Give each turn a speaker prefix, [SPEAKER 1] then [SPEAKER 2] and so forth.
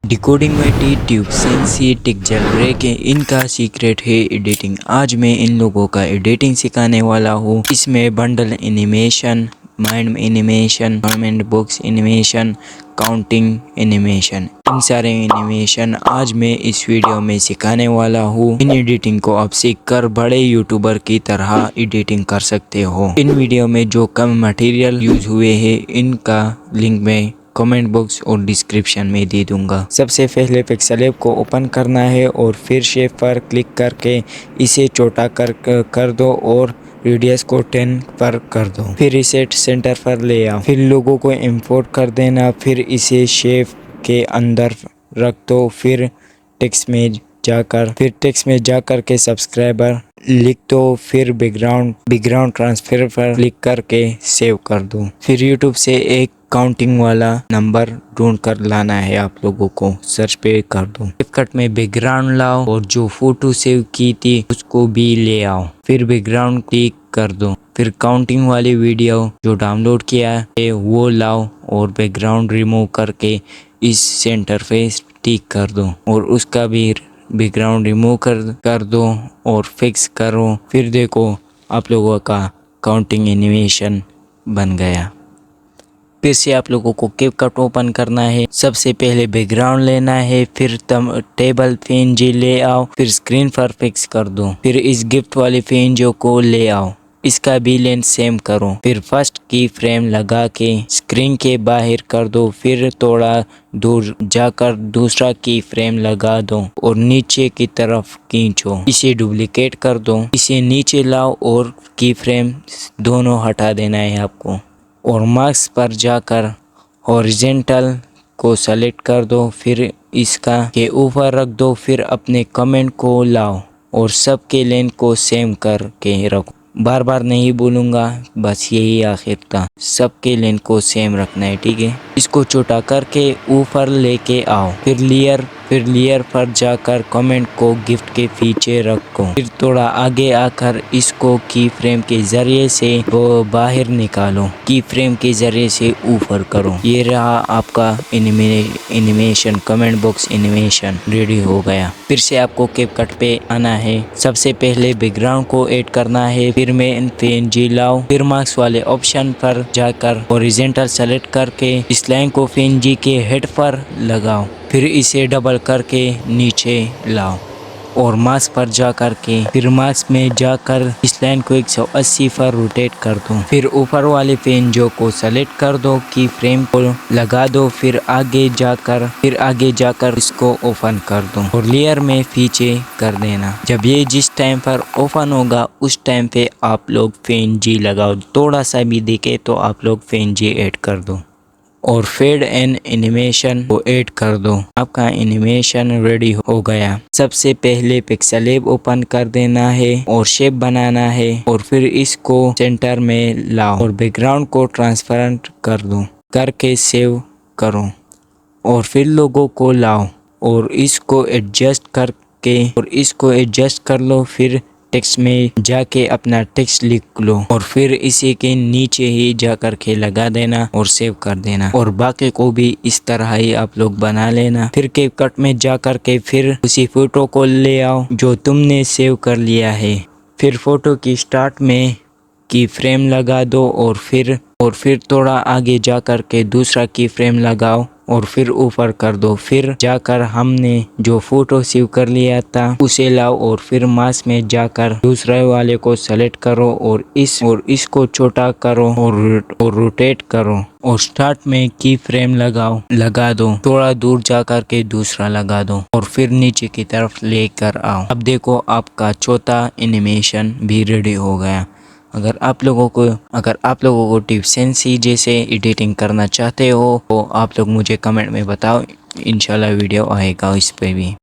[SPEAKER 1] Decoding में tube sensi टिक जल break है, इनका सीक्रेट है एडिटिंग। आज मैं इन लोगों का एडिटिंग सिखाने वाला हूँ। इसमें bundle animation, mind animation, comment box animation, counting animation, इन सारे एनिमेशन आज मैं इस वीडियो में सिखाने वाला हूँ। इन एडिटिंग को आप सीख कर बड़े यूट्यूबर की तरह एडिटिंग कर सकते हो। इन वीडियो में जो कम मटेरियल यूज हुए हैं इनका लिंक मैं कमेंट बॉक्स और डिस्क्रिप्शन में दे दूंगा। सबसे पहले पिक्सेल लैब को ओपन करना है और फिर शेप पर क्लिक करके इसे छोटा कर दो और रेडियस को 10 पर कर दो। फिर इसे सेंटर पर ले आओ। फिर लोगों को इंपोर्ट कर देना। फिर इसे शेप के अंदर रख दो। फिर टेक्स्ट में जाकर के सब्सक्राइबर लिख दो। फिर बैकग्राउंड ट्रांसफर पर क्लिक करके सेव कर दो। फिर यूट्यूब से एक काउंटिंग वाला नंबर ढूंढ कर लाना है, आप लोगों को सर्च पे कर दो। कैपकट में बैकग्राउंड लाओ और जो फोटो सेव की थी उसको भी ले आओ। फिर बैकग्राउंड क्लिक कर दो। फिर काउंटिंग वाली वीडियो जो डाउनलोड किया है वो लाओ और बैकग्राउंड रिमूव करके इस सेंटर पे टिक कर दो और उसका भी बैकग्राउंड रिमूव कर दो और फिक्स करो। फिर देखो आप लोगों का काउंटिंग एनिमेशन बन गया। फिर से आप लोगों को कैपकट ओपन करना है। सबसे पहले बैकग्राउंड लेना है, फिर टेबल पेंजी ले आओ, फिर स्क्रीन पर फिक्स कर दो। फिर इस गिफ्ट वाली पेंजो को ले आओ, इसका भी लेंथ सेम करो। फिर फर्स्ट की फ्रेम लगा के स्क्रीन के बाहर कर दो। फिर थोड़ा दूर जाकर दूसरा की फ्रेम लगा दो और नीचे की तरफ खींचो। इसे डुप्लीकेट कर दो। इसे नीचे लाओ और की फ्रेम दोनों हटा देना है आपको और मार्क्स पर जाकर हॉरिजॉन्टल को सेलेक्ट कर दो। फिर इसका के ऊपर रख दो। फिर अपने कमेंट को लाओ और सबके लेंथ को सेम करके रखो। बार बार नहीं बोलूँगा, बस यही आखिर था। सबके लेंथ को सेम रखना है, ठीक है। इसको छोटा करके ऊपर लेके आओ। फिर लेयर पर जाकर कमेंट को गिफ्ट के पीछे रखो। फिर थोड़ा आगे आकर इसको की फ्रेम के जरिए से वो बाहर निकालो। की फ्रेम के जरिए से ऊपर करो। ये रहा आपका animation, comment box animation ready हो गया। फिर से आपको कैपकट पे आना है। सबसे पहले बैकग्राउंड को ऐड करना है। फिर में पेंजी लाओ। फिर मार्क्स वाले ऑप्शन पर जाकर हॉरिजॉन्टल सेलेक्ट करके इस लाइन को पेंजी के हेड पर लगाओ। फिर इसे डबल करके नीचे लाओ और मार्क्स पर जाकर के फिर मार्क्स में जाकर इस लाइन को 180 पर रोटेट कर दो। फिर ऊपर वाले पेंजो को सेलेक्ट कर दो, की फ्रेम को लगा दो। फिर आगे जाकर इसको ओपन कर दो और लेयर में पीछे कर देना। जब ये जिस टाइम पर ओपन होगा उस टाइम पे आप लोग पेंजी लगाओ। थोड़ा सा भी दिखे तो आप लोग पेंजी ऐड कर दो और फेड एंड एनिमेशन को ऐड कर दो। आपका एनिमेशन रेडी हो गया। सबसे पहले पिक्सेल लैब ओपन कर देना है और शेप बनाना है और फिर इसको सेंटर में लाओ और बैकग्राउंड को ट्रांसपेरेंट कर दो करके सेव करो और फिर लोगों को लाओ और इसको एडजस्ट कर लो। फिर टेक्स्ट में जाके अपना टेक्स्ट लिख लो और फिर इसी के नीचे ही जाकर के लगा देना और सेव कर देना और बाकी को भी इस तरह ही आप लोग बना लेना। फिर कैपकट में जाकर के फिर उसी फोटो को ले आओ जो तुमने सेव कर लिया है। फिर फोटो की स्टार्ट में की फ्रेम लगा दो और फिर थोड़ा आगे जाकर के दूसरा की फ्रेम लगाओ और फिर ऊपर कर दो। फिर जाकर हमने जो फोटो सेव कर लिया था उसे लाओ और फिर मार्क्स में जाकर दूसरे वाले को सेलेक्ट करो और इसको छोटा करो और रोटेट करो और स्टार्ट में की फ्रेम लगा दो। थोड़ा दूर जाकर के दूसरा लगा दो और फिर नीचे की तरफ लेकर आओ। अब देखो आपका चौथा एनिमेशन भी रेडी हो गया। अगर आप लोगों को टिप सेंसी जैसे एडिटिंग करना चाहते हो तो आप लोग मुझे कमेंट में बताओ, इंशाल्लाह वीडियो आएगा इस पे भी।